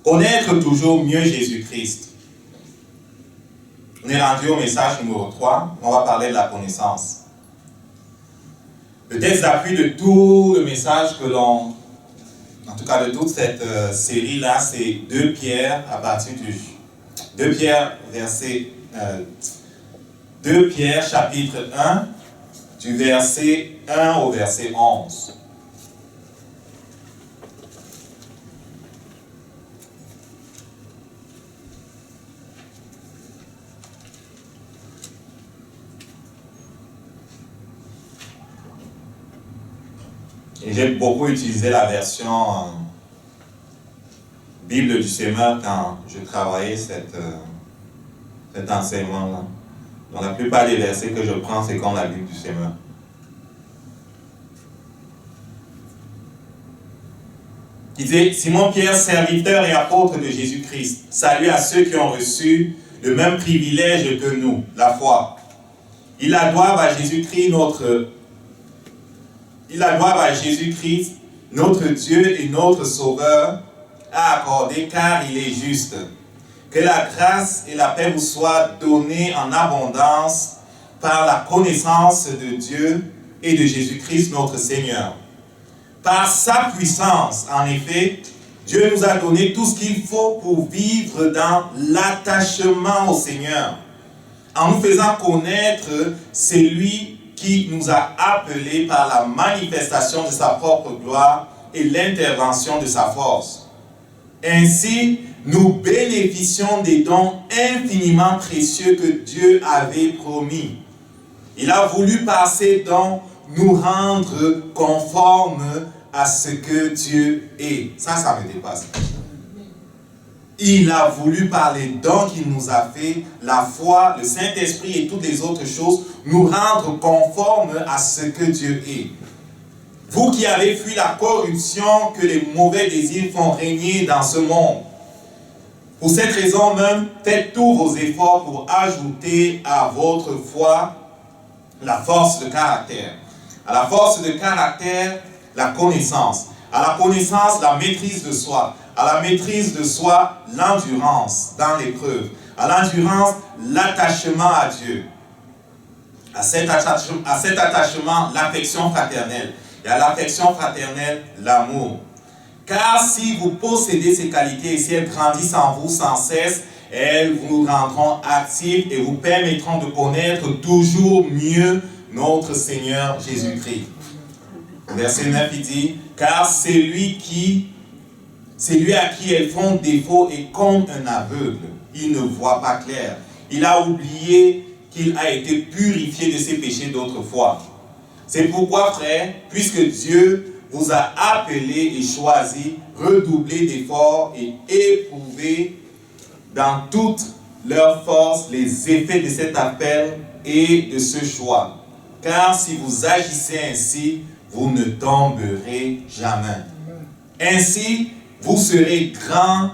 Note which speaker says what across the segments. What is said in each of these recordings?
Speaker 1: Connaître toujours mieux Jésus-Christ. On est rendu au message numéro 3. On va parler de la connaissance. Le texte d'appui de tout le message que l'on... En tout cas, de toute cette série-là, c'est 2 Pierre à partir du... 2 Pierre, chapitre 1, du verset 1 au verset 11. Et j'ai beaucoup utilisé la version Bible du Semeur quand je travaillais cet enseignement-là. Donc la plupart des versets que je prends, c'est comme la Bible du Semeur. Il dit, Simon Pierre, serviteur et apôtre de Jésus-Christ, salut à ceux qui ont reçu le même privilège que nous, la foi. Ils la doivent à Jésus-Christ, notre Dieu et notre Sauveur, a accordé car il est juste. Que la grâce et la paix vous soient données en abondance par la connaissance de Dieu et de Jésus-Christ notre Seigneur. Par sa puissance, en effet, Dieu nous a donné tout ce qu'il faut pour vivre dans l'attachement au Seigneur, en nous faisant connaître celui qui nous a appelés par la manifestation de sa propre gloire et l'intervention de sa force. Ainsi, nous bénéficions des dons infiniment précieux que Dieu avait promis. Il a voulu par ces dons nous rendre conformes à ce que Dieu est. Ça me dépasse. Il a voulu par les dons qu'il nous a fait, la foi, le Saint-Esprit et toutes les autres choses, nous rendre conformes à ce que Dieu est. Vous qui avez fui la corruption que les mauvais désirs font régner dans ce monde. Pour cette raison même, faites tous vos efforts pour ajouter à votre foi la force de caractère. À la force de caractère, la connaissance. À la connaissance, la maîtrise de soi. À la maîtrise de soi, l'endurance dans l'épreuve. À l'endurance, l'attachement à Dieu. À cet attachement, l'affection fraternelle. Et à l'affection fraternelle, l'amour. Car si vous possédez ces qualités et si elles grandissent en vous sans cesse, elles vous rendront actifs et vous permettront de connaître toujours mieux notre Seigneur Jésus-Christ. Verset 9, il dit, car celui à qui elles font défaut est comme un aveugle. Il ne voit pas clair. Il a oublié qu'il a été purifié de ses péchés d'autrefois. C'est pourquoi, frères, puisque Dieu vous a appelés et choisis, redoublez d'efforts et éprouvez dans toute leur force les effets de cet appel et de ce choix. Car si vous agissez ainsi, vous ne tomberez jamais. Ainsi, vous seront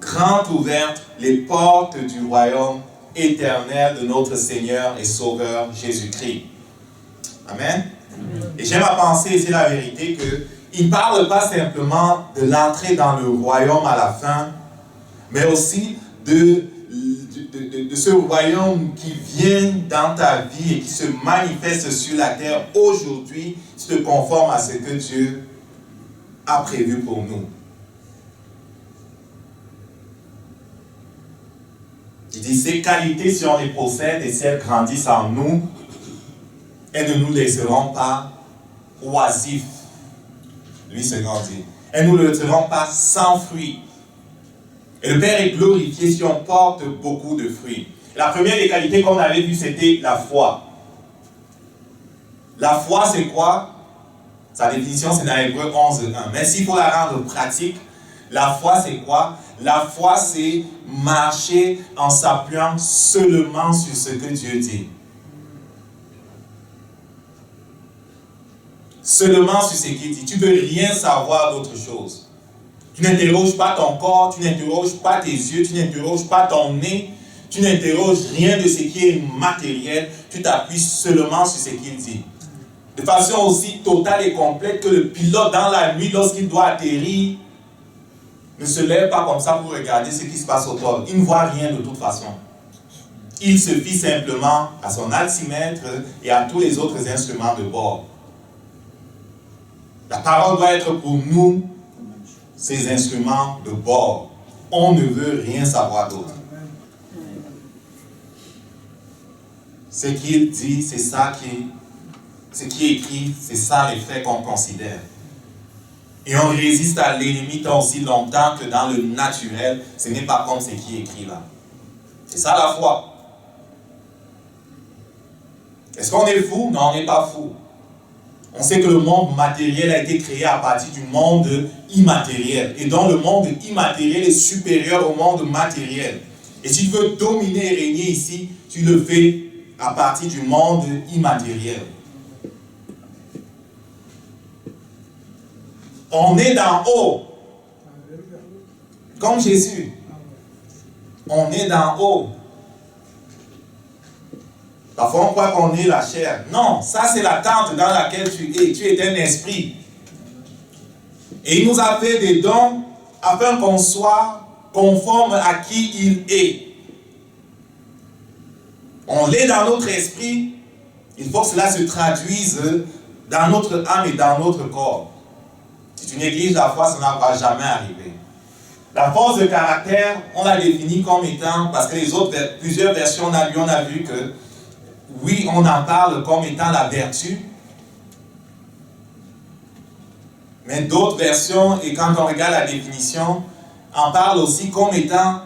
Speaker 1: grand ouvertes les portes du royaume éternel de notre Seigneur et Sauveur Jésus-Christ. Amen. Et j'aime à penser, c'est la vérité, qu'il ne parle pas simplement de l'entrée dans le royaume à la fin, mais aussi de ce royaume qui vient dans ta vie et qui se manifeste sur la terre aujourd'hui, tu te conformes à ce que Dieu a prévu pour nous. Il dit, ces qualités, si on les possède et si elles grandissent en nous, elles ne nous laisseront pas oisifs. Lui se grandit. Elles ne nous laisseront pas sans fruits. Et le Père est glorifié si on porte beaucoup de fruits. La première des qualités qu'on avait vues, c'était la foi. La foi, c'est quoi? Sa définition, c'est dans Hébreux 11:1. Mais s'il faut la rendre pratique, la foi, c'est quoi? La foi, c'est marcher en s'appuyant seulement sur ce que Dieu dit. Seulement sur ce qu'il dit. Tu ne veux rien savoir d'autre chose. Tu n'interroges pas ton corps, tu n'interroges pas tes yeux, tu n'interroges pas ton nez, tu n'interroges rien de ce qui est matériel, tu t'appuies seulement sur ce qu'il dit. De façon aussi totale et complète que le pilote dans la nuit, lorsqu'il doit atterrir, ne se lève pas comme ça pour regarder ce qui se passe autour. Il ne voit rien de toute façon. Il se fie simplement à son altimètre et à tous les autres instruments de bord. La parole doit être pour nous ces instruments de bord. On ne veut rien savoir d'autre. Ce qu'il dit, c'est ça ce qui est écrit, c'est ça les faits qu'on considère. Et on résiste à l'ennemi tant aussi longtemps que dans le naturel, ce n'est pas comme ce qui est écrit là. C'est ça la foi. Est-ce qu'on est fou? Non, on n'est pas fou. On sait que le monde matériel a été créé à partir du monde immatériel. Et donc le monde immatériel est supérieur au monde matériel. Et si tu veux dominer et régner ici, tu le fais à partir du monde immatériel. On est d'en haut. Comme Jésus. On est d'en haut. Parfois, on croit qu'on est la chair. Non, ça c'est la tente dans laquelle tu es. Tu es un esprit. Et il nous a fait des dons afin qu'on soit conforme à qui il est. On l'est dans notre esprit. Il faut que cela se traduise dans notre âme et dans notre corps. Si tu négliges la foi, ça ne va jamais arriver. La force de caractère, on l'a définie comme étant, parce que les autres, plusieurs versions, on a vu que oui, on en parle comme étant la vertu. Mais d'autres versions, et quand on regarde la définition, en parlent aussi comme étant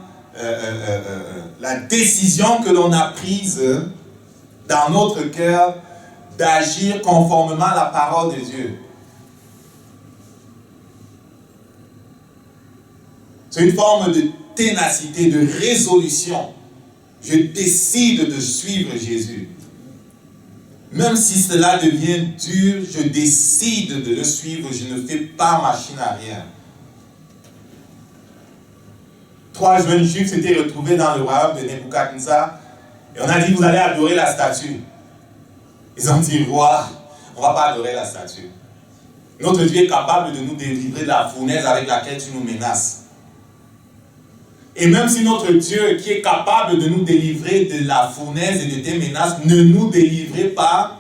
Speaker 1: la décision que l'on a prise dans notre cœur d'agir conformément à la parole de Dieu. C'est une forme de ténacité, de résolution. Je décide de suivre Jésus. Même si cela devient dur, je décide de le suivre. Je ne fais pas machine arrière. 3 jeunes juifs s'étaient retrouvés dans le royaume de Nebuchadnezzar. Et on a dit, vous allez adorer la statue. Ils ont dit, roi, on ne va pas adorer la statue. Notre Dieu est capable de nous délivrer de la fournaise avec laquelle tu nous menaces. Et même si notre Dieu qui est capable de nous délivrer de la fournaise et de tes menaces ne nous délivrait pas,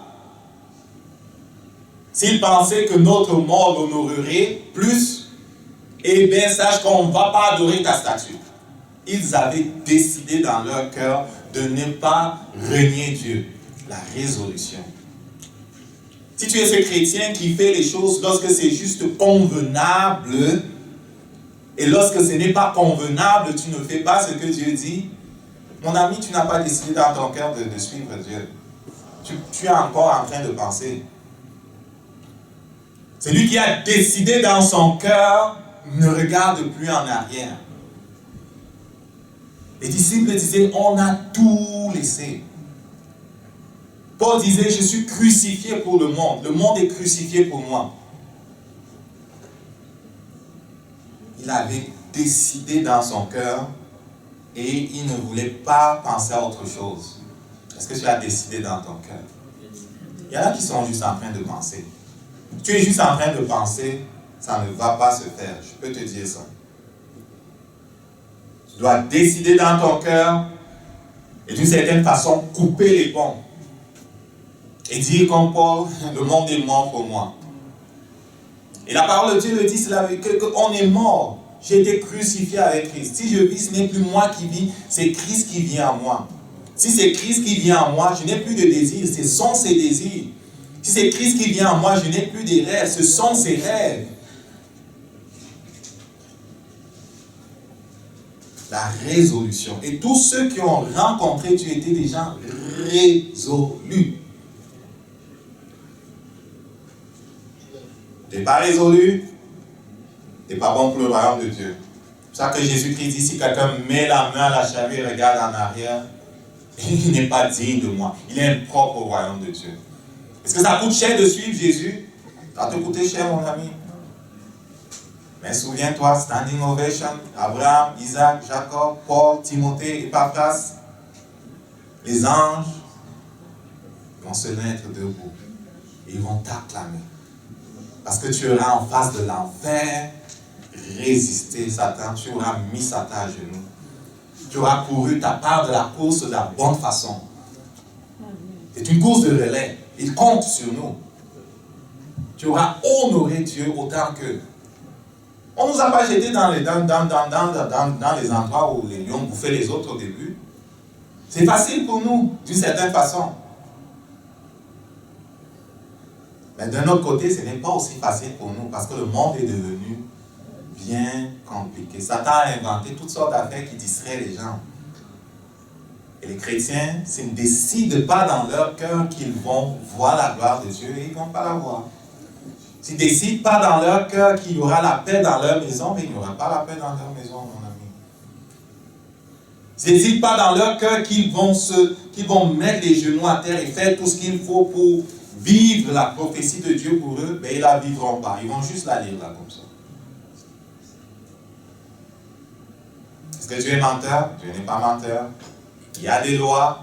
Speaker 1: s'il pensait que notre mort l'honorerait plus, eh bien sache qu'on ne va pas adorer ta statue. Ils avaient décidé dans leur cœur de ne pas renier Dieu. La résolution. Si tu es ce chrétien qui fait les choses lorsque c'est juste convenable, et lorsque ce n'est pas convenable, tu ne fais pas ce que Dieu dit, mon ami, tu n'as pas décidé dans ton cœur de suivre Dieu. Tu es encore en train de penser. Celui qui a décidé dans son cœur ne regarde plus en arrière. Les disciples disaient, on a tout laissé. Paul disait, je suis crucifié pour le monde est crucifié pour moi. Il avait décidé dans son cœur et il ne voulait pas penser à autre chose. Est-ce que tu as décidé dans ton cœur? Il y en a qui sont juste en train de penser. Tu es juste en train de penser, ça ne va pas se faire. Je peux te dire ça. Tu dois décider dans ton cœur et d'une certaine façon couper les ponts. Et dire comme Paul, le monde est mort pour moi. Et la parole de Dieu le dit, cela veut dire qu'on est mort. J'ai été crucifié avec Christ. Si je vis, ce n'est plus moi qui vis, c'est Christ qui vient en moi. Si c'est Christ qui vient en moi, je n'ai plus de désirs, ce sont ses désirs. Si c'est Christ qui vient en moi, je n'ai plus de rêves, ce sont ses rêves. La résolution. Et tous ceux qui ont rencontré Dieu étaient des gens résolus. Tu n'es pas résolu, tu n'es pas bon pour le royaume de Dieu. C'est ça que Jésus-Christ dit, si quelqu'un met la main à la charrue et regarde en arrière, il n'est pas digne de moi. Il est impropre au royaume de Dieu. Est-ce que ça coûte cher de suivre Jésus? Ça va te coûter cher, mon ami. Mais souviens-toi, standing ovation, Abraham, Isaac, Jacob, Paul, Timothée, Epaphras, les anges vont se mettre debout. Et ils vont t'acclamer. Parce que tu seras en face de l'enfer, résisté Satan, tu auras mis Satan à genoux. Tu auras couru ta part de la course de la bonne façon. C'est une course de relais. Il compte sur nous. Tu auras honoré Dieu autant que. On ne nous a pas jetés dans les endroits où les lions bouffaient les autres au début. C'est facile pour nous, d'une certaine façon. Mais d'un autre côté, ce n'est pas aussi facile pour nous, parce que le monde est devenu bien compliqué. Satan a inventé toutes sortes d'affaires qui distraient les gens. Et les chrétiens, s'ils ne décident pas dans leur cœur qu'ils vont voir la gloire de Dieu, ils ne vont pas la voir. S'ils ne décident pas dans leur cœur qu'il y aura la paix dans leur maison, mais il n'y aura pas la paix dans leur maison, mon ami. S'ils ne décident pas dans leur cœur qu'ils vont mettre les genoux à terre et faire tout ce qu'il faut pour vivre la prophétie de Dieu pour eux, ben ils ne la vivront pas. Ils vont juste la lire là comme ça. Est-ce que Dieu est menteur? Dieu n'est pas menteur. Il y a des lois.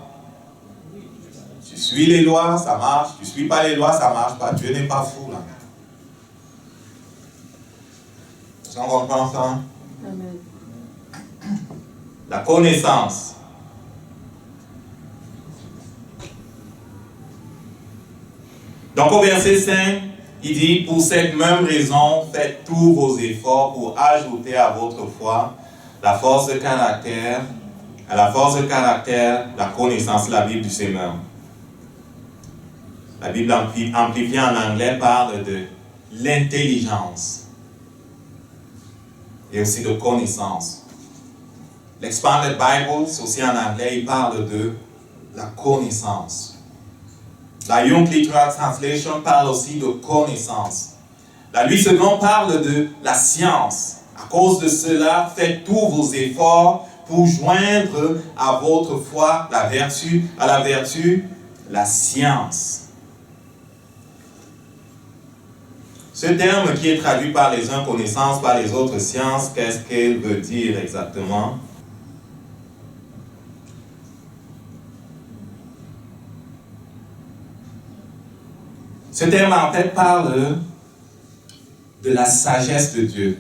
Speaker 1: Tu suis les lois, ça marche. Tu ne suis pas les lois, ça ne marche pas. Dieu n'est pas fou là. Est-ce qu'on comprend ça? Amen. La connaissance. Donc au verset 5, il dit, pour cette même raison, faites tous vos efforts pour ajouter à votre foi la force de caractère, à la force de caractère, la connaissance, la Bible du Seigneur. La Bible amplifiée en anglais parle de l'intelligence et aussi de connaissance. L'Expanded Bible, aussi en anglais, il parle de la connaissance. La Young Literal Translation parle aussi de connaissance. La Louis II parle de la science. À cause de cela, faites tous vos efforts pour joindre à votre foi la vertu, à la vertu, la science. Ce terme qui est traduit par les uns connaissance, par les autres science, qu'est-ce qu'il veut dire exactement? Ce terme en fait parle de la sagesse de Dieu.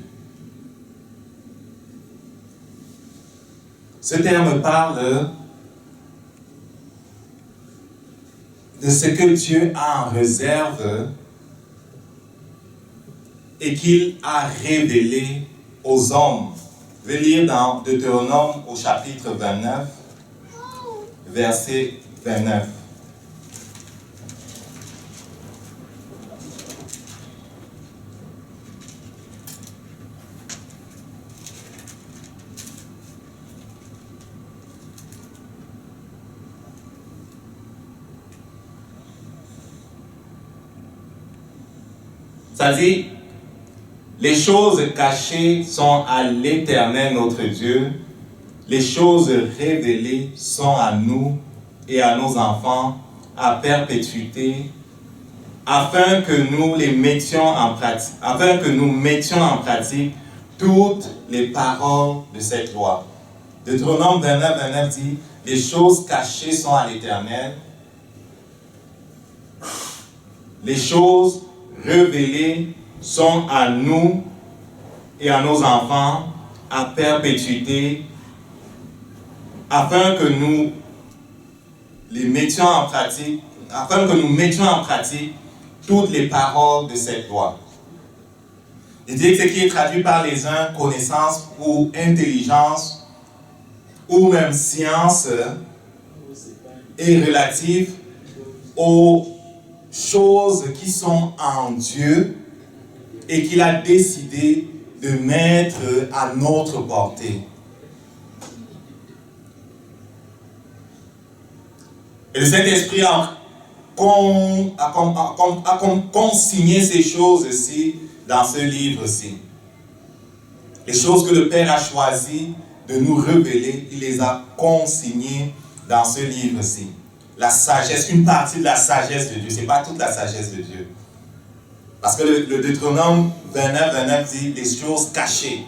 Speaker 1: Ce terme parle de ce que Dieu a en réserve et qu'il a révélé aux hommes. Je vais lire dans Deutéronome au chapitre 29, verset 29. Ça dit, les choses cachées sont à l'Éternel notre Dieu, les choses révélées sont à nous et à nos enfants à perpétuité, afin que nous mettions en pratique toutes les paroles de cette loi. Deutéronome 29, 29 dit, les choses cachées sont à l'Éternel, les choses révélées sont à nous et à nos enfants à perpétuité, afin que nous mettions en pratique toutes les paroles de cette loi. Il dit que ce qui est traduit par les uns connaissance ou intelligence ou même science est relatif aux choses qui sont en Dieu et qu'il a décidé de mettre à notre portée. Et le Saint-Esprit a consigné ces choses-ci dans ce livre-ci. Les choses que le Père a choisi de nous révéler, il les a consignées dans ce livre-ci. La sagesse, une partie de la sagesse de Dieu, ce n'est pas toute la sagesse de Dieu. Parce que le Deutéronome 29, 29 dit les choses cachées.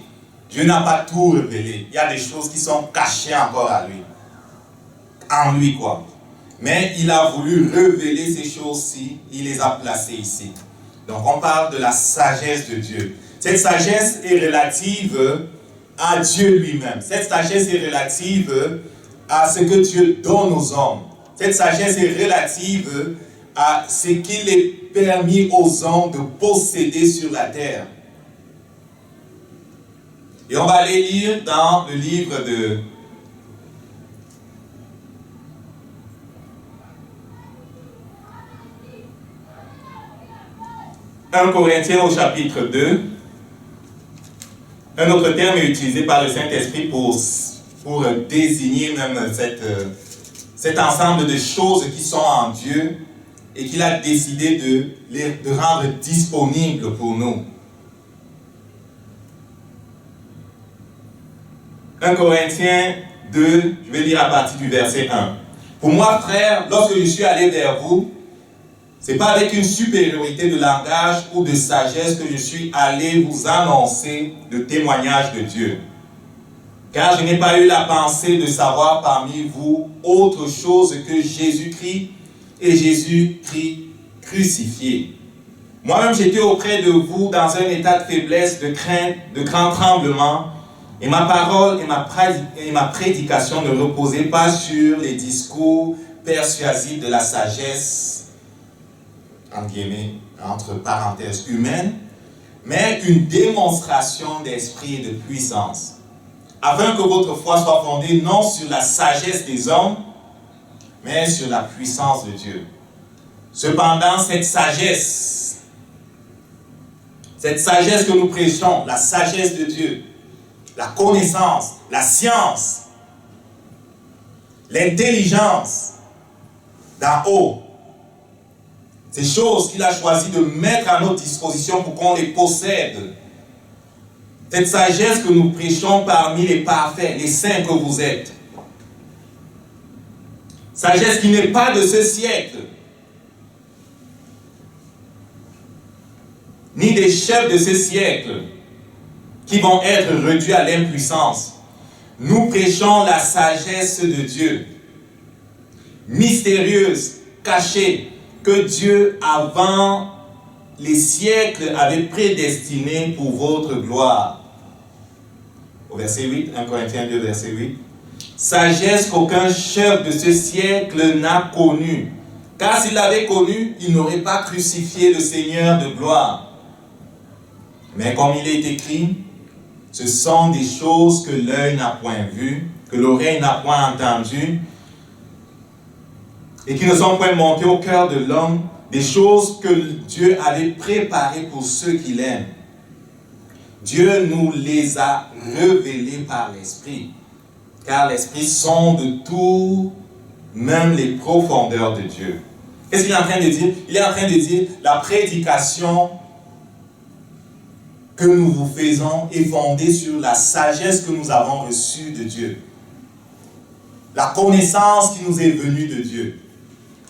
Speaker 1: Dieu n'a pas tout révélé. Il y a des choses qui sont cachées encore à lui. En lui, quoi. Mais il a voulu révéler ces choses-ci, il les a placées ici. Donc on parle de la sagesse de Dieu. Cette sagesse est relative à Dieu lui-même. Cette sagesse est relative à ce que Dieu donne aux hommes. Cette sagesse est relative à ce qu'il est permis aux hommes de posséder sur la terre. Et on va aller lire dans le livre de 1 Corinthiens au chapitre 2. Un autre terme est utilisé par le Saint-Esprit pour désigner même cet ensemble de choses qui sont en Dieu et qu'il a décidé de rendre disponibles pour nous. 1 Corinthiens 2, je vais lire à partir du verset 1. Pour moi, frère, lorsque je suis allé vers vous, ce n'est pas avec une supériorité de langage ou de sagesse que je suis allé vous annoncer le témoignage de Dieu. Car je n'ai pas eu la pensée de savoir parmi vous autre chose que Jésus-Christ et Jésus-Christ crucifié. Moi-même, j'étais auprès de vous dans un état de faiblesse, de crainte, de grand tremblement, et ma parole et ma prédication ne reposaient pas sur les discours persuasifs de la sagesse, entre guillemets, entre parenthèses, humaine, mais une démonstration d'esprit et de puissance, afin que votre foi soit fondée non sur la sagesse des hommes, mais sur la puissance de Dieu. Cependant, cette sagesse que nous prêchons, la sagesse de Dieu, la connaissance, la science, l'intelligence d'en haut, ces choses qu'il a choisi de mettre à notre disposition pour qu'on les possède. Cette sagesse que nous prêchons parmi les parfaits, les saints que vous êtes. Sagesse qui n'est pas de ce siècle, ni des chefs de ce siècle qui vont être réduits à l'impuissance. Nous prêchons la sagesse de Dieu, mystérieuse, cachée, que Dieu, avant les siècles, avait prédestiné pour votre gloire. Au verset 8, 1 Corinthiens 2, verset 8. Sagesse qu'aucun chef de ce siècle n'a connue. Car s'il l'avait connue, il n'aurait pas crucifié le Seigneur de gloire. Mais comme il est écrit, ce sont des choses que l'œil n'a point vues, que l'oreille n'a point entendues, et qui ne sont point montées au cœur de l'homme, des choses que Dieu avait préparées pour ceux qui l'aiment. Dieu nous les a révélées par l'Esprit, car l'Esprit sonde tout, même les profondeurs de Dieu. Qu'est-ce qu'il est en train de dire? Il est en train de dire, la prédication que nous vous faisons est fondée sur la sagesse que nous avons reçue de Dieu. La connaissance qui nous est venue de Dieu.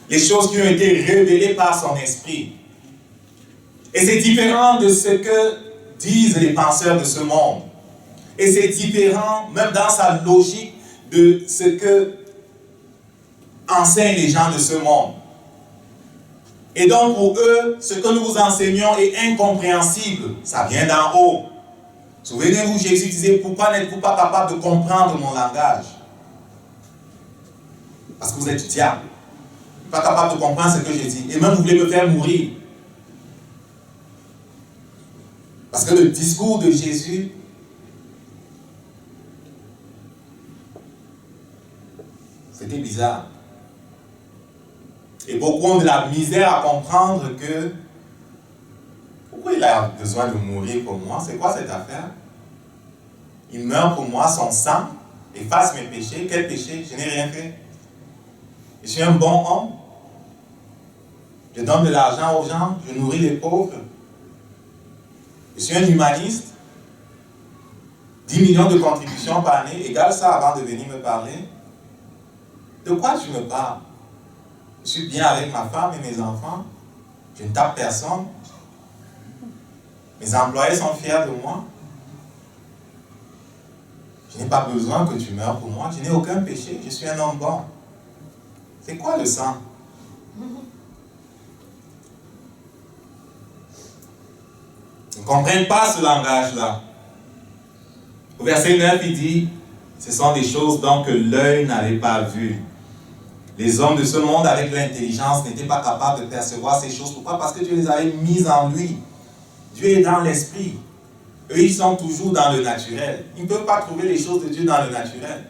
Speaker 1: Les choses qui ont été révélées par son esprit. Et c'est différent de ce que disent les penseurs de ce monde. Et c'est différent, même dans sa logique, de ce que enseignent les gens de ce monde. Et donc pour eux, ce que nous vous enseignons est incompréhensible. Ça vient d'en haut. Souvenez-vous, Jésus disait, pourquoi n'êtes-vous pas capable de comprendre mon langage? Parce que vous êtes du diable. Pas capable de comprendre ce que j'ai dit. Et même vous voulez me faire mourir. Parce que le discours de Jésus c'était bizarre. Et beaucoup ont de la misère à comprendre que pourquoi il a besoin de mourir pour moi? C'est quoi cette affaire? Il meurt pour moi, son sang efface mes péchés. Quel péché? Je n'ai rien fait. Je suis un bon homme. Je donne de l'argent aux gens. Je nourris les pauvres. Je suis un humaniste. 10 millions de contributions par année. Égale ça avant de venir me parler. De quoi tu me parles? Je suis bien avec ma femme et mes enfants. Je ne tape personne. Mes employés sont fiers de moi. Je n'ai pas besoin que tu meurs pour moi. Je n'ai aucun péché. Je suis un homme bon. C'est quoi le sang? ne comprennent pas ce langage-là. Au verset 9, il dit, ce sont des choses donc que l'œil n'avait pas vues. Les hommes de ce monde avec l'intelligence n'étaient pas capables de percevoir ces choses. Pourquoi? Parce que Dieu les avait mises en lui. Dieu est dans l'esprit. Eux, ils sont toujours dans le naturel. Ils ne peuvent pas trouver les choses de Dieu dans le naturel.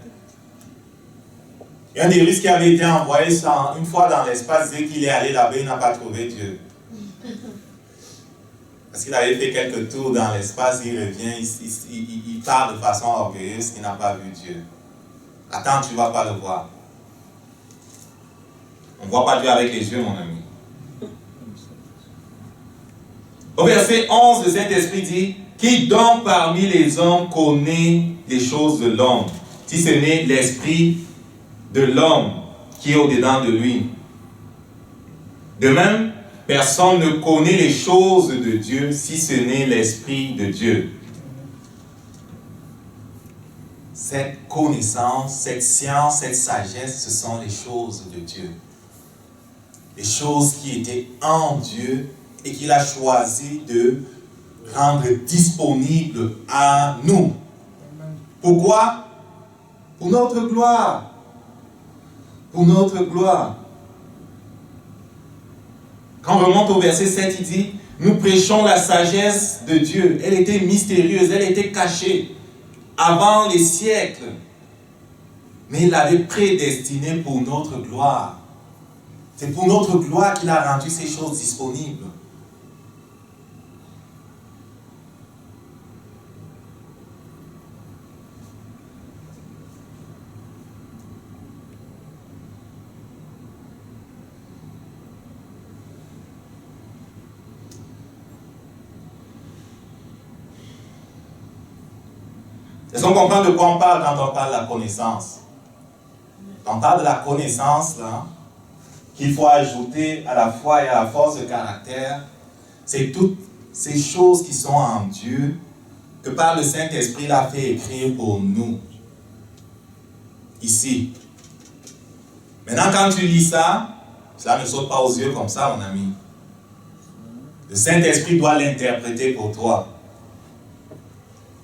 Speaker 1: Il y a un des Russes qui avait été envoyé une fois dans l'espace, dès qu'il est allé là-bas, il n'a pas trouvé Dieu. Parce qu'il avait fait quelques tours dans l'espace, il revient, il parle de façon orgueilleuse qu'il n'a pas vu Dieu. Attends, tu ne vas pas le voir. On ne voit pas Dieu avec les yeux, mon ami. Au verset 11, le Saint-Esprit dit, « Qui donc parmi les hommes connaît les choses de l'homme, si ce n'est l'esprit de l'homme qui est au-dedans de lui? De même, personne ne connaît les choses de Dieu si ce n'est l'Esprit de Dieu. » Cette connaissance, cette science, cette sagesse, ce sont les choses de Dieu. Les choses qui étaient en Dieu et qu'il a choisi de rendre disponibles à nous. Pourquoi? Pour notre gloire. Pour notre gloire. Quand on remonte au verset 7, il dit, nous prêchons la sagesse de Dieu. Elle était mystérieuse, elle était cachée avant les siècles. Mais il l'avait prédestinée pour notre gloire. C'est pour notre gloire qu'il a rendu ces choses disponibles. Est-ce qu'on comprend de quoi on parle quand on parle de la connaissance? Quand on parle de la connaissance, là, qu'il faut ajouter à la foi et à la force de caractère, c'est toutes ces choses qui sont en Dieu, que par le Saint-Esprit l'a fait écrire pour nous. Ici. Maintenant, quand tu lis ça, cela ne saute pas aux yeux comme ça, mon ami. Le Saint-Esprit doit l'interpréter pour toi.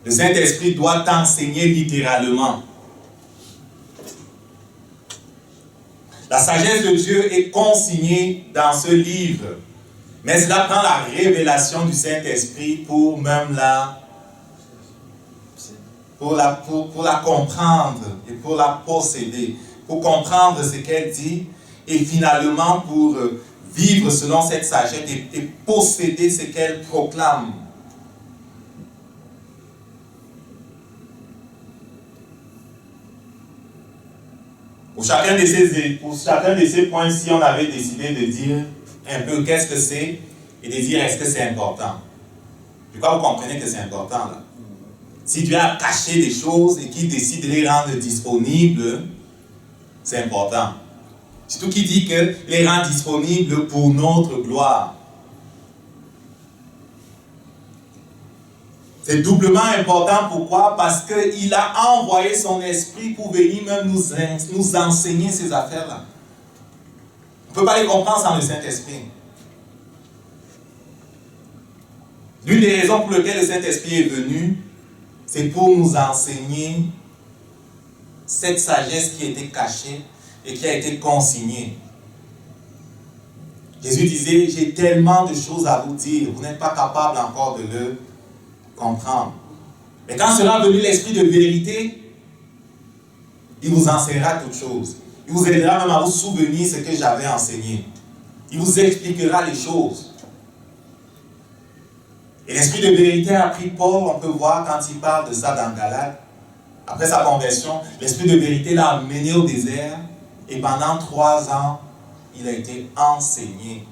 Speaker 1: Le Saint-Esprit doit t'enseigner littéralement. La sagesse de Dieu est consignée dans ce livre. Mais cela prend la révélation du Saint-Esprit pour même pour la comprendre et pour la posséder. Pour comprendre ce qu'elle dit et finalement pour vivre selon cette sagesse et posséder ce qu'elle proclame. Pour chacun de ces points, si on avait décidé de dire un peu qu'est-ce que c'est et de dire est-ce que c'est important. Je crois que vous comprenez que c'est important là. Si Dieu a caché des choses et qu'il décide de les rendre disponibles, c'est important. Surtout qu'il dit que les rend disponibles pour notre gloire. C'est doublement important, pourquoi? Parce qu'il a envoyé son esprit pour venir même nous enseigner ces affaires-là. On ne peut pas les comprendre sans le Saint-Esprit. L'une des raisons pour lesquelles le Saint-Esprit est venu, c'est pour nous enseigner cette sagesse qui a été cachée et qui a été consignée. Jésus disait, j'ai tellement de choses à vous dire, vous n'êtes pas capable encore de le comprendre. Mais quand sera venu l'Esprit de vérité, il vous enseignera toutes choses. Il vous aidera même à vous souvenir ce que j'avais enseigné. Il vous expliquera les choses. Et l'Esprit de vérité a pris Paul, on peut voir quand il parle de ça dans Galates. Après sa conversion, l'Esprit de vérité l'a amené au désert et pendant 3 ans, il a été enseigné.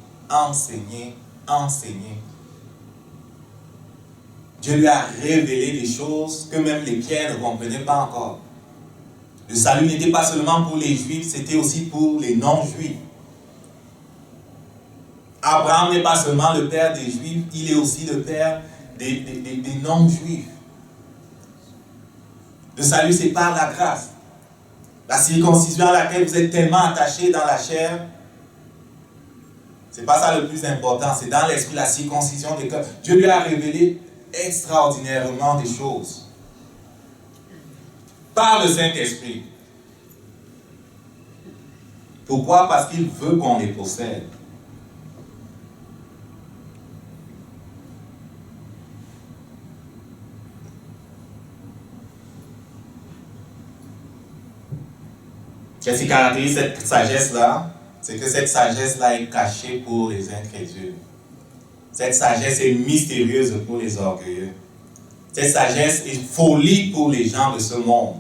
Speaker 1: Dieu lui a révélé des choses que même les pierres ne comprenaient pas encore. Le salut n'était pas seulement pour les Juifs, c'était aussi pour les non-Juifs. Abraham n'est pas seulement le père des Juifs, il est aussi le père des non-Juifs. Le salut, c'est par la grâce. La circoncision à laquelle vous êtes tellement attachés dans la chair, c'est pas ça le plus important, c'est dans l'esprit, la circoncision des cœurs. Dieu lui a révélé extraordinairement des choses. Par le Saint-Esprit. Pourquoi? Parce qu'il veut qu'on les possède. Qu'est-ce qui caractérise cette sagesse-là? C'est que cette sagesse-là est cachée pour les incrédules. Cette sagesse est mystérieuse pour les orgueilleux. Cette sagesse est folie pour les gens de ce monde.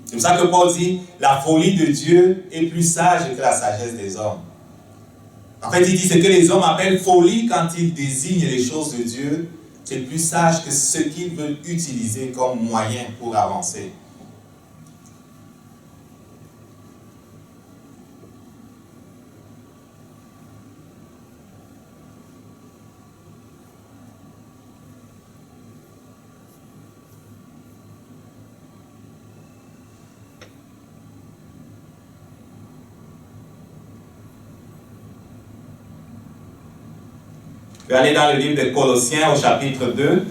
Speaker 1: C'est pour ça que Paul dit, la folie de Dieu est plus sage que la sagesse des hommes. En fait, il dit, ce que les hommes appellent folie quand ils désignent les choses de Dieu, c'est plus sage que ce qu'ils veulent utiliser comme moyen pour avancer. Je vais aller dans le livre de Colossiens au chapitre 2.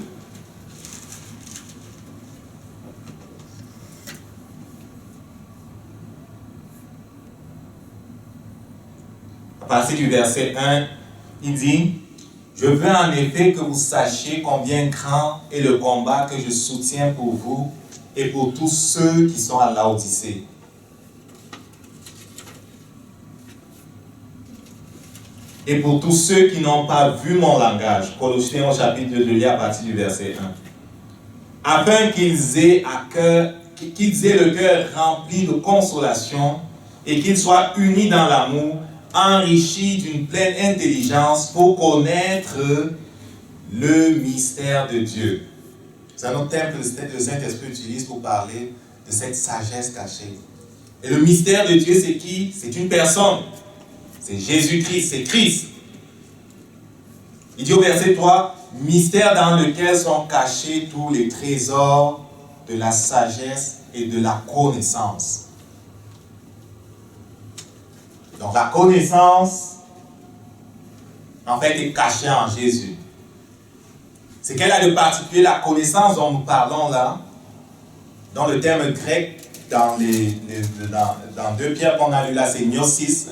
Speaker 1: À partir du verset 1, il dit, « Je veux en effet que vous sachiez combien grand est le combat que je soutiens pour vous et pour tous ceux qui sont à Laodicée. Et pour tous ceux qui n'ont pas vu mon langage. » Colossiens au chapitre 2, je lis à partir du verset 1. « Afin qu'ils aient le cœur rempli de consolation et qu'ils soient unis dans l'amour, enrichis d'une pleine intelligence pour connaître le mystère de Dieu. » C'est un autre terme que le Saint-Esprit utilise pour parler de cette sagesse cachée. Et le mystère de Dieu, c'est qui? C'est une personne. C'est Jésus-Christ, c'est Christ. Il dit au verset 3, « Mystère dans lequel sont cachés tous les trésors de la sagesse et de la connaissance. » Donc la connaissance, en fait, est cachée en Jésus. C'est qu'elle a de particulier la connaissance dont nous parlons là, dans le terme grec, dans 2 Pierre qu'on a lu là, c'est gnosis.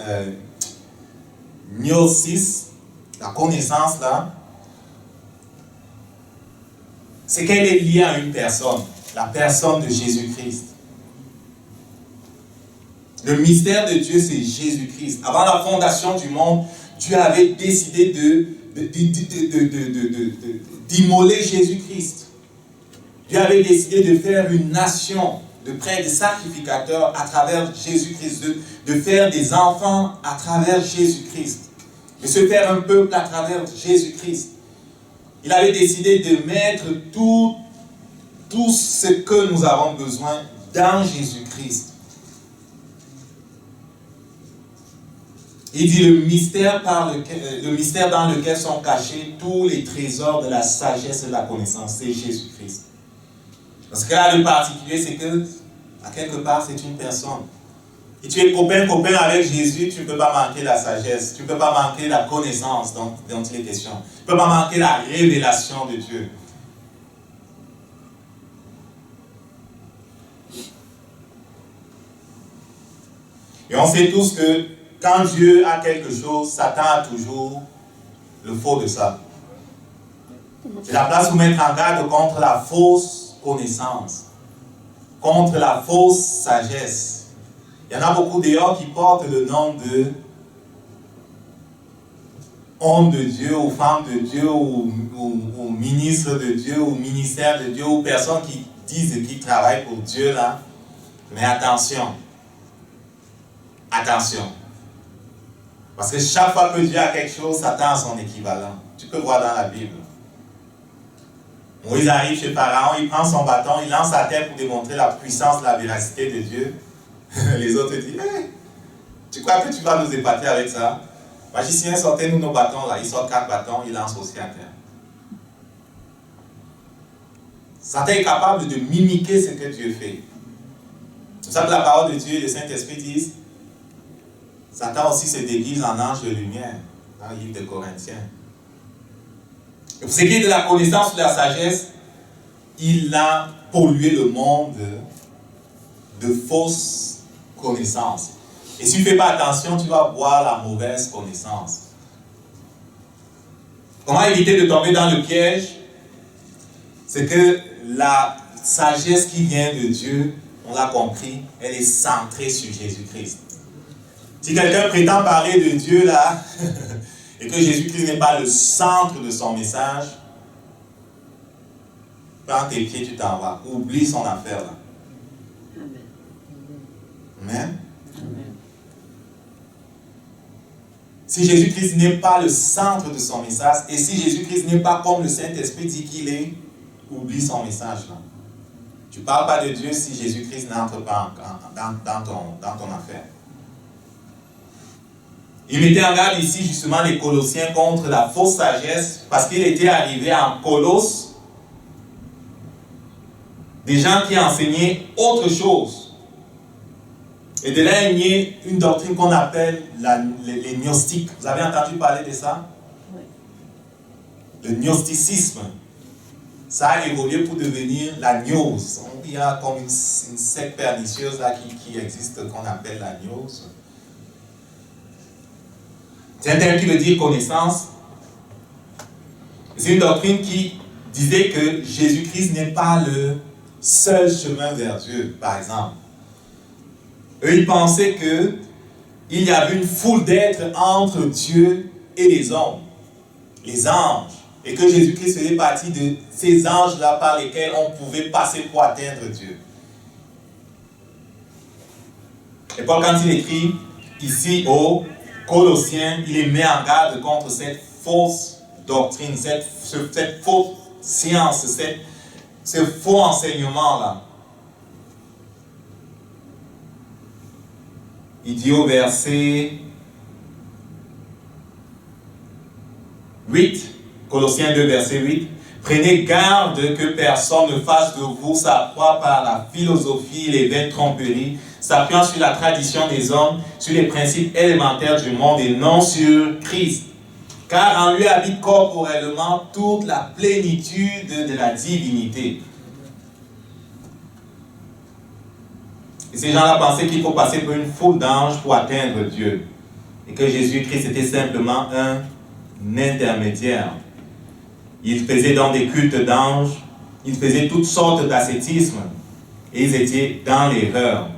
Speaker 1: Gnosis, la connaissance là, c'est qu'elle est liée à une personne, la personne de Jésus-Christ. Le mystère de Dieu, c'est Jésus-Christ. Avant la fondation du monde, Dieu avait décidé d'immoler Jésus-Christ. Dieu avait décidé de faire une nation de prêtres, de sacrificateurs à travers Jésus-Christ, de faire des enfants à travers Jésus-Christ, de se faire un peuple à travers Jésus-Christ. Il avait décidé de mettre tout ce que nous avons besoin dans Jésus-Christ. Il dit le mystère dans lequel sont cachés tous les trésors de la sagesse et de la connaissance, c'est Jésus-Christ. Parce que là, le particulier, c'est que, à quelque part, c'est une personne. Et tu es copain avec Jésus, tu ne peux pas manquer la sagesse, tu ne peux pas manquer la connaissance dont il est question. Tu ne peux pas manquer la révélation de Dieu. Et on sait tous que quand Dieu a quelque chose, Satan a toujours le faux de ça. C'est la place pour mettre en garde contre la fausse connaissance, contre la fausse sagesse. Il y en a beaucoup d'ailleurs qui portent le nom de homme de Dieu, ou femme de Dieu, ou ministre de Dieu, ou ministère de Dieu, ou personnes qui disent qu'ils travaillent pour Dieu là. Mais attention. Attention. Parce que chaque fois que Dieu a quelque chose, Satan a son équivalent. Tu peux voir dans la Bible. Moïse arrive chez Pharaon, il prend son bâton, il lance à terre pour démontrer la puissance, la véracité de Dieu. Les autres disent, hey, tu crois que tu vas nous épater avec ça? Magicien, sortez-nous nos bâtons là. Il sort 4 bâtons, il lance aussi à terre. Satan est capable de mimiquer ce que Dieu fait. C'est pour ça que la parole de Dieu et le Saint-Esprit disent, Satan aussi se déguise en ange de lumière, dans le livre de Corinthiens. Et pour ce qui est de la connaissance ou de la sagesse, il a pollué le monde de fausses connaissances. Et si tu ne fais pas attention, tu vas voir la mauvaise connaissance. Comment éviter de tomber dans le piège? C'est que la sagesse qui vient de Dieu, on l'a compris, elle est centrée sur Jésus-Christ. Si quelqu'un prétend parler de Dieu là, et que Jésus-Christ n'est pas le centre de son message, prends tes pieds, tu t'en vas. Oublie son affaire là. Amen. Si Jésus-Christ n'est pas le centre de son message, et si Jésus-Christ n'est pas comme le Saint-Esprit dit qu'il est, oublie son message là. Tu ne parles pas de Dieu si Jésus-Christ n'entre pas dans ton affaire. Il mettait en garde ici justement les Colossiens contre la fausse sagesse, parce qu'il était arrivé en Colosse des gens qui enseignaient autre chose. Et de là, il y a une doctrine qu'on appelle les gnostiques. Vous avez entendu parler de ça? Oui. Le gnosticisme. Ça a évolué pour devenir la gnose. Il y a comme une secte pernicieuse là qui existe qu'on appelle la gnose. C'est un terme qui veut dire connaissance. C'est une doctrine qui disait que Jésus-Christ n'est pas le seul chemin vers Dieu, par exemple. Eux, ils pensaient qu'il y avait une foule d'êtres entre Dieu et les hommes, les anges, et que Jésus-Christ faisait partie de ces anges-là par lesquels on pouvait passer pour atteindre Dieu. Et Paul, quand il écrit ici aux Colossiens, il les met en garde contre cette fausse doctrine, cette fausse science, ce faux enseignement-là. Il dit au verset 8, Colossiens 2, verset 8, « Prenez garde que personne ne fasse de vous sa proie par la philosophie et les vaines tromperies, s'appuyant sur la tradition des hommes, sur les principes élémentaires du monde et non sur Christ. Car en lui habite corporellement toute la plénitude de la divinité. » Et ces gens-là pensaient qu'il faut passer par une foule d'anges pour atteindre Dieu. Et que Jésus-Christ était simplement un intermédiaire. Ils faisaient donc des cultes d'anges, ils faisaient toutes sortes d'ascétisme, et ils étaient dans l'erreur.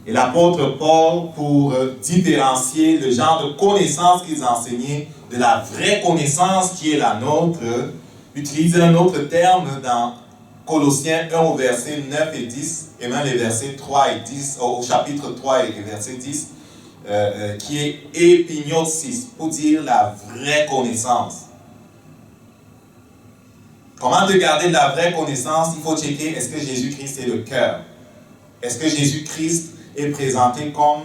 Speaker 1: Et l'apôtre Paul, pour différencier le genre de connaissance qu'ils enseignaient de la vraie connaissance qui est la nôtre, utilise un autre terme dans Colossiens 1 au verset 9 et 10, et même les versets 3 et 10, au chapitre 3 et verset 10, qui est épignosis, pour dire la vraie connaissance. Comment te garder de la vraie connaissance? Il faut checker, est-ce que Jésus-Christ est le cœur? Est-ce que Jésus-Christ est présenté comme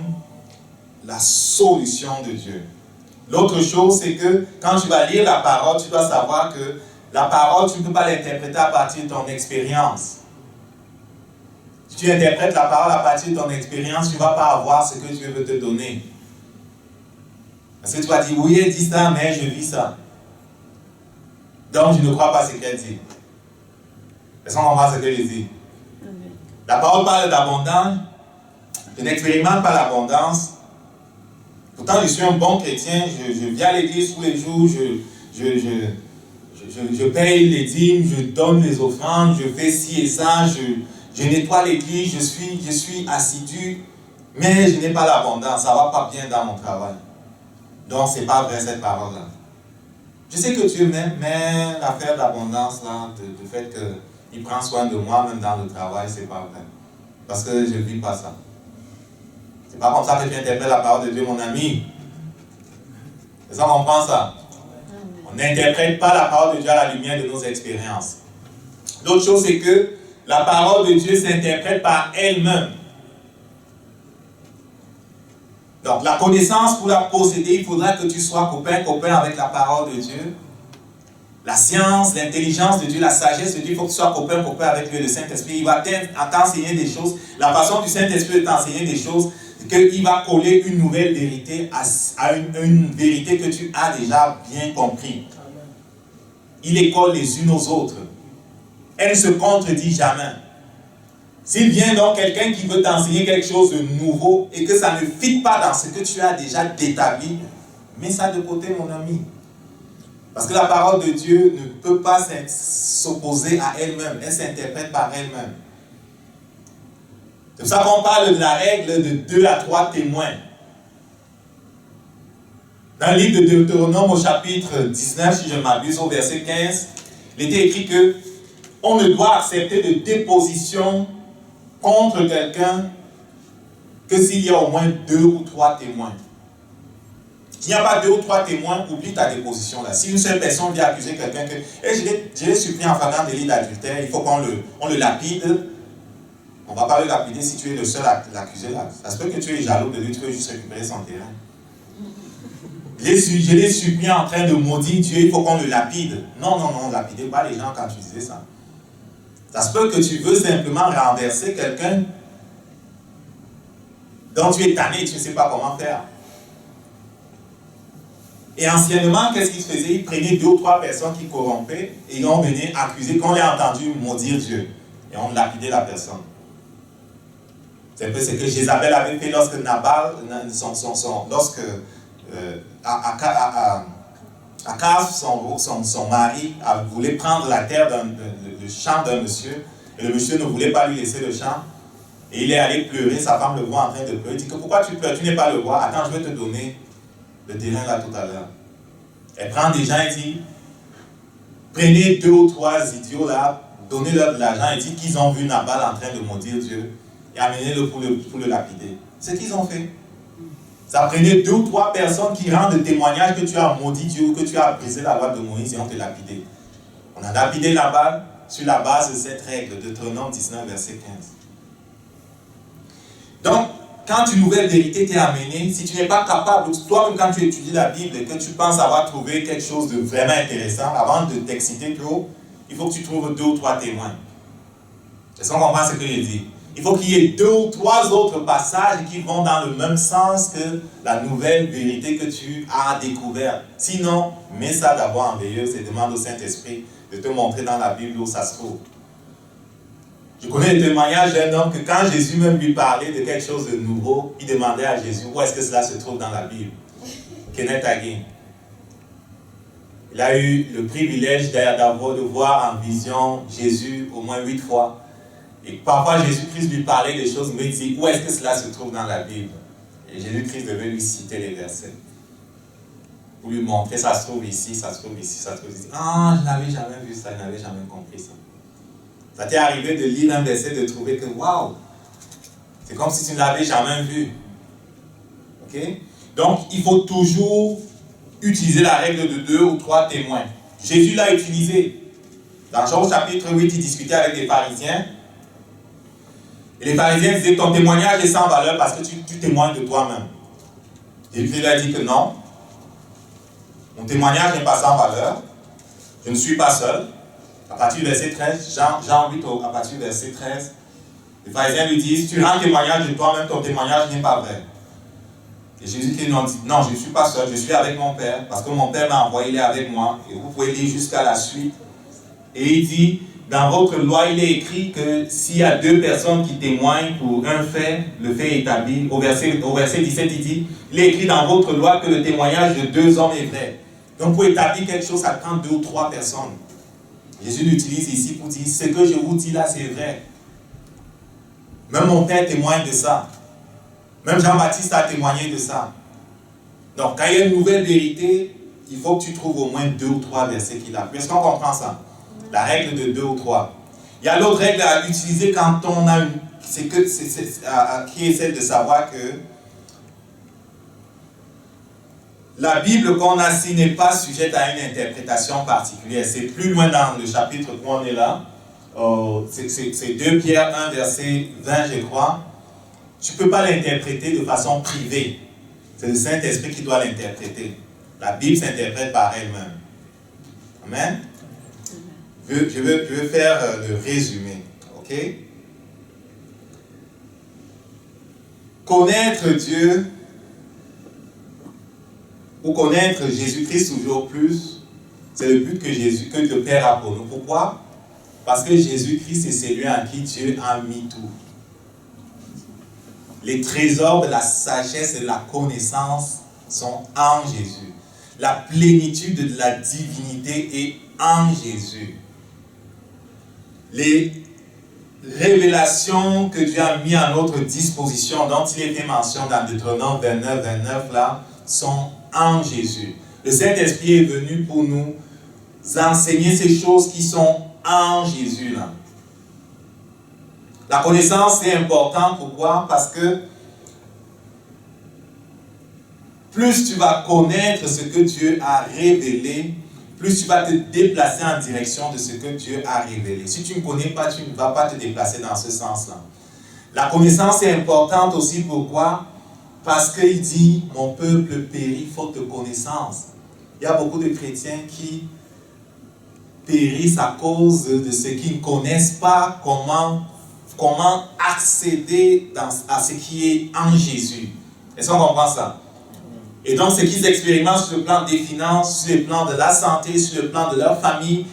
Speaker 1: la solution de Dieu? L'autre chose, c'est que quand tu vas lire la parole, tu dois savoir que la parole, tu ne peux pas l'interpréter à partir de ton expérience. Si tu interprètes la parole à partir de ton expérience, tu ne vas pas avoir ce que Dieu veut te donner. Parce que tu vas dire, oui, elle dit ça, mais je vis ça. Donc, je ne crois pas ce qu'elle dit. Est-ce qu'on comprend ce que je dis? La parole parle d'abondance. Je n'expérimente pas l'abondance. Pourtant, je suis un bon chrétien. Je viens à l'église tous les jours. Je paye les dîmes. Je donne les offrandes. Je fais ci et ça. Je nettoie l'église. Je suis assidu. Mais je n'ai pas l'abondance. Ça ne va pas bien dans mon travail. Donc, ce n'est pas vrai cette parole-là. Je sais que Dieu m'aime, mais l'affaire d'abondance, là, du fait qu'il prend soin de moi, même dans le travail, c'est pas vrai. Parce que je ne vis pas ça. C'est pas comme ça que tu interprètes la parole de Dieu, mon ami. C'est ça qu'on pense ça. On n'interprète pas la parole de Dieu à la lumière de nos expériences. L'autre chose, c'est que la parole de Dieu s'interprète par elle-même. Donc, la connaissance, pour la posséder, il faudra que tu sois copain avec la parole de Dieu. La science, l'intelligence de Dieu, la sagesse de Dieu, il faut que tu sois copain avec le Saint-Esprit. Il va t'enseigner des choses. La façon du Saint-Esprit de t'enseigner des choses, c'est qu'il va coller une nouvelle vérité à une vérité que tu as déjà bien compris. il les colle les unes aux autres. Elle ne se contredit jamais. S'il vient donc quelqu'un qui veut t'enseigner quelque chose de nouveau et que ça ne fit pas dans ce que tu as déjà établi, mets ça de côté, mon ami. Parce que la parole de Dieu ne peut pas s'opposer à elle-même. Elle s'interprète par elle-même. C'est pour ça qu'on parle de la règle de 2 à 3 témoins. Dans le livre de Deutéronome au chapitre 19, si je ne m'abuse, au verset 15, il était écrit que on ne doit accepter de déposition contre quelqu'un que s'il y a au moins 2 ou 3 témoins. S'il n'y a pas 2 ou 3 témoins, oublie ta déposition là. Si une seule personne vient accuser quelqu'un que je l'ai supplie en flagrant délit d'adultère, il faut qu'on le lapide. On ne va pas le lapider si tu es le seul à l'accuser là. Ça se peut que tu es jaloux de lui, tu veux juste récupérer son terrain. Je l'ai supplié en train de maudire Dieu, il faut qu'on le lapide. Non, lapidez pas les gens quand tu disais ça. Ça se peut que tu veux simplement renverser quelqu'un dont tu es tanné et tu ne sais pas comment faire. Et anciennement, qu'est-ce qu'ils faisaient? Ils prenaient 2 ou 3 personnes qui corrompaient et on venait accuser, qu'on ait entendu maudire Dieu. Et on lapidait la personne. C'est un peu ce que Jézabel avait fait lorsque Nabal, lorsque Akab, son mari, voulait prendre la terre, le champ d'un monsieur, et le monsieur ne voulait pas lui laisser le champ, et il est allé pleurer, sa femme le voit en train de pleurer, il dit que pourquoi tu pleures, tu n'es pas le roi, attends, je vais te donner le terrain là tout à l'heure. Elle prend des gens et dit, prenez 2 ou 3 idiots là, donnez-leur de l'argent et dites qu'ils ont vu Nabal en train de maudire Dieu, et amenez-le pour le lapider. C'est ce qu'ils ont fait. Ça prenait 2 ou 3 personnes qui rendent témoignage que tu as maudit Dieu ou que tu as brisé la loi de Moïse et on te lapidé. On a lapidé Nabal sur la base de cette règle de Deutéronome 19, verset 15. Donc, quand une nouvelle vérité t'est amenée, si tu n'es pas capable, toi-même quand tu étudies la Bible et que tu penses avoir trouvé quelque chose de vraiment intéressant, avant de t'exciter trop, il faut que tu trouves 2 ou 3 témoins. Est-ce qu'on comprend ce que je dis? Il faut qu'il y ait 2 ou 3 autres passages qui vont dans le même sens que la nouvelle vérité que tu as découverte. Sinon, mets ça d'abord en veilleuse et demande au Saint-Esprit de te montrer dans la Bible où ça se trouve. Je connais le témoignage d'un homme que quand Jésus même lui parlait de quelque chose de nouveau, il demandait à Jésus où est-ce que cela se trouve dans la Bible. Kenneth Hagin. Il a eu le privilège de voir en vision Jésus au moins 8 fois. Et parfois Jésus-Christ lui parlait des choses, mais il dit où est-ce que cela se trouve dans la Bible? Et Jésus-Christ devait lui citer les versets. Pour lui montrer, ça se trouve ici, ça se trouve ici, ça se trouve ici. Ah, je n'avais jamais vu ça, je n'avais jamais compris ça. Ça t'est arrivé de lire un verset, de trouver que waouh, c'est comme si tu ne l'avais jamais vu. Ok? Donc, il faut toujours utiliser la règle de 2 ou 3 témoins. Jésus l'a utilisé. Dans Jean chapitre 8, il discutait avec des pharisiens. Et les pharisiens disaient, ton témoignage est sans valeur parce que tu témoignes de toi-même. Jésus lui a dit que non, mon témoignage n'est pas sans valeur, je ne suis pas seul. À partir du verset 13, Jean 8, à partir du verset 13, les pharisiens lui disent, tu rends témoignage de toi-même, ton témoignage n'est pas vrai. Et Jésus dit, non, je ne suis pas seul, je suis avec mon Père, parce que mon Père m'a envoyé, il est avec moi. Et vous pouvez lire jusqu'à la suite. Et il dit, dans votre loi, il est écrit que s'il y a 2 personnes qui témoignent pour un fait, le fait est établi. Au verset 17, il dit, il est écrit dans votre loi que le témoignage de 2 hommes est vrai. Donc pour établir quelque chose, ça prend 2 ou 3 personnes. Jésus l'utilise ici pour dire, ce que je vous dis là, c'est vrai. Même mon Père témoigne de ça. Même Jean-Baptiste a témoigné de ça. Donc quand il y a une nouvelle vérité, il faut que tu trouves au moins 2 ou 3 versets qu'il a. Est-ce qu'on comprend ça? La règle de 2 ou 3. Il y a l'autre règle à utiliser quand on a une... qui est celle de savoir que la Bible qu'on a ici n'est pas sujette à une interprétation particulière. C'est plus loin dans le chapitre où on est là. C'est 2 Pierre 1, verset 20, je crois. Tu ne peux pas l'interpréter de façon privée. C'est le Saint-Esprit qui doit l'interpréter. La Bible s'interprète par elle-même. Amen. Je veux faire le résumé. Ok? Connaître Dieu, ou connaître Jésus-Christ toujours plus, C'est le but que le Père a pour nous. Pourquoi? Parce que Jésus-Christ, c'est celui en qui Dieu a mis tout. Les trésors de la sagesse et de la connaissance sont en Jésus. La plénitude de la divinité est en Jésus. Les révélations que Dieu a mis à notre disposition, dont il était mention dans Deutéronome 29 là, sont en Jésus. Le Saint-Esprit est venu pour nous enseigner ces choses qui sont en Jésus là. La connaissance c'est important, pourquoi? Parce que plus tu vas connaître ce que Dieu a révélé, plus tu vas te déplacer en direction de ce que Dieu a révélé. Si tu ne connais pas, tu ne vas pas te déplacer dans ce sens-là. La connaissance est importante aussi, pourquoi? Parce qu'il dit, mon peuple périt faute de connaissance. Il y a beaucoup de chrétiens qui périssent à cause de ce qu'ils ne connaissent pas comment accéder à ce qui est en Jésus. Est-ce qu'on comprend ça? Et donc, ce qu'ils expérimentent sur le plan des finances, sur le plan de la santé, sur le plan de leur famille,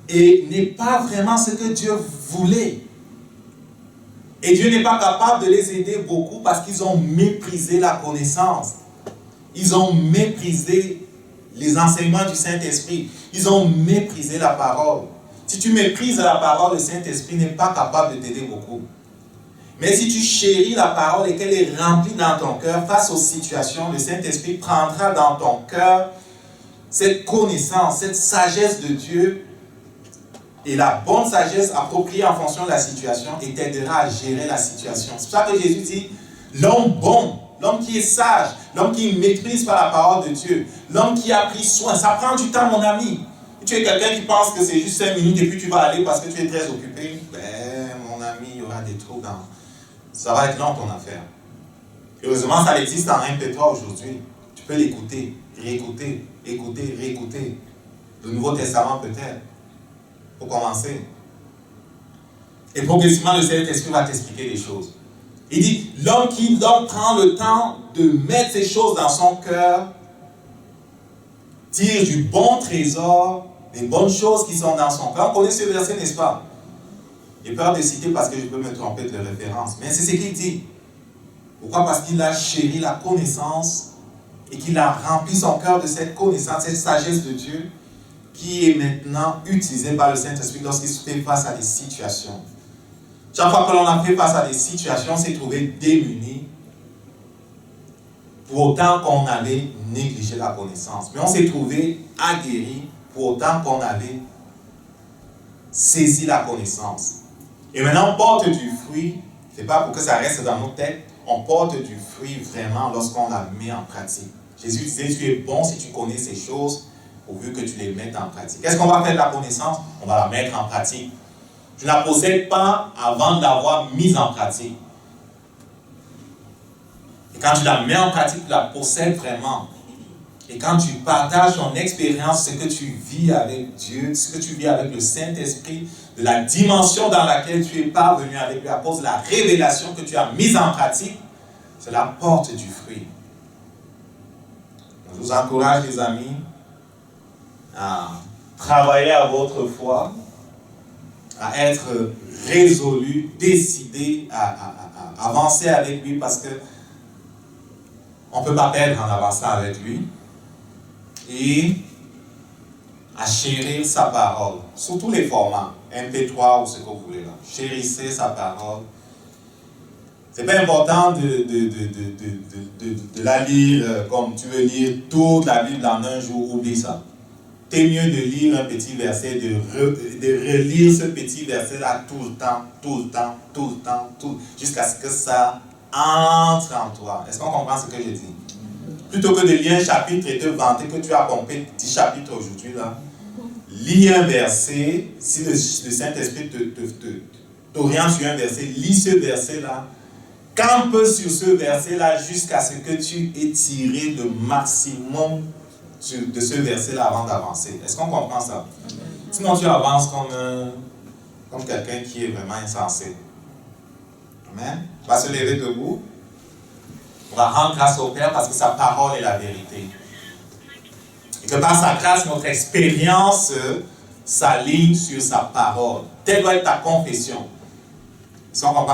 Speaker 1: et n'est pas vraiment ce que Dieu voulait. Et Dieu n'est pas capable de les aider beaucoup parce qu'ils ont méprisé la connaissance. Ils ont méprisé les enseignements du Saint-Esprit. Ils ont méprisé la parole. Si tu méprises la parole, le Saint-Esprit n'est pas capable de t'aider beaucoup. Mais si tu chéris la parole et qu'elle est remplie dans ton cœur face aux situations, le Saint-Esprit prendra dans ton cœur cette connaissance, cette sagesse de Dieu et la bonne sagesse appropriée en fonction de la situation et t'aidera à gérer la situation. C'est pour ça que Jésus dit, l'homme bon, l'homme qui est sage, l'homme qui maîtrise par la parole de Dieu, l'homme qui a pris soin, ça prend du temps, mon ami. Si tu es quelqu'un qui pense que c'est juste 5 minutes et puis tu vas aller parce que tu es très occupé, ben mon ami, il y aura des trous dans... Ça va être long ton affaire. Heureusement, ça existe en MP3 aujourd'hui. Tu peux l'écouter, réécouter, écouter, réécouter. Le Nouveau Testament peut-être. Pour commencer. Et progressivement, le Saint-Esprit va t'expliquer les choses. Il dit, l'homme qui donc prend le temps de mettre ces choses dans son cœur, tire du bon trésor, des bonnes choses qui sont dans son cœur. On connaît ce verset, n'est-ce pas? J'ai peur de citer parce que je peux me tromper de référence. Mais c'est ce qu'il dit. Pourquoi? Parce qu'il a chéri la connaissance et qu'il a rempli son cœur de cette connaissance, cette sagesse de Dieu qui est maintenant utilisée par le Saint-Esprit lorsqu'il se fait face à des situations. Chaque fois que l'on a fait face à des situations, on s'est trouvé démunis pour autant qu'on avait négligé la connaissance. Mais on s'est trouvé aguerri pour autant qu'on avait saisi la connaissance. Et maintenant, on porte du fruit, ce n'est pas pour que ça reste dans nos têtes, on porte du fruit vraiment lorsqu'on la met en pratique. Jésus disait, tu es bon si tu connais ces choses, pourvu que tu les mettes en pratique. Qu'est-ce qu'on va faire de la connaissance? On va la mettre en pratique. Tu ne la possèdes pas avant de l'avoir mise en pratique. Et quand tu la mets en pratique, tu la possèdes vraiment. Et quand tu partages ton expérience, ce que tu vis avec Dieu, ce que tu vis avec le Saint-Esprit, de la dimension dans laquelle tu es parvenu avec lui à cause de la révélation que tu as mise en pratique, cela porte du fruit. Je vous encourage, les amis, à travailler à votre foi, à être résolu, décidé à avancer avec lui parce que on ne peut pas perdre en avançant avec lui. Et à chérir sa parole, sous tous les formats, MP3 ou ce que vous voulez là. Chérissez sa parole. C'est pas important de la lire comme tu veux lire toute la Bible en un jour, oublie ça. C'est mieux de lire un petit verset, de relire ce petit verset-là tout le temps, jusqu'à ce que ça entre en toi. Est-ce qu'on comprend ce que je dis? Plutôt que de lire un chapitre et te vanter que tu as compris 10 chapitres aujourd'hui, là, lis un verset. Si le Saint-Esprit t'oriente sur un verset, lis ce verset-là, campe sur ce verset-là jusqu'à ce que tu aies tiré le maximum de ce verset-là avant d'avancer. Est-ce qu'on comprend ça? Sinon, tu avances comme quelqu'un qui est vraiment insensé. Amen. On va se lever debout. On va rendre grâce au Père parce que sa parole est la vérité. Et que par sa grâce, notre expérience s'aligne sur sa parole. Telle doit être ta confession. Si on comprend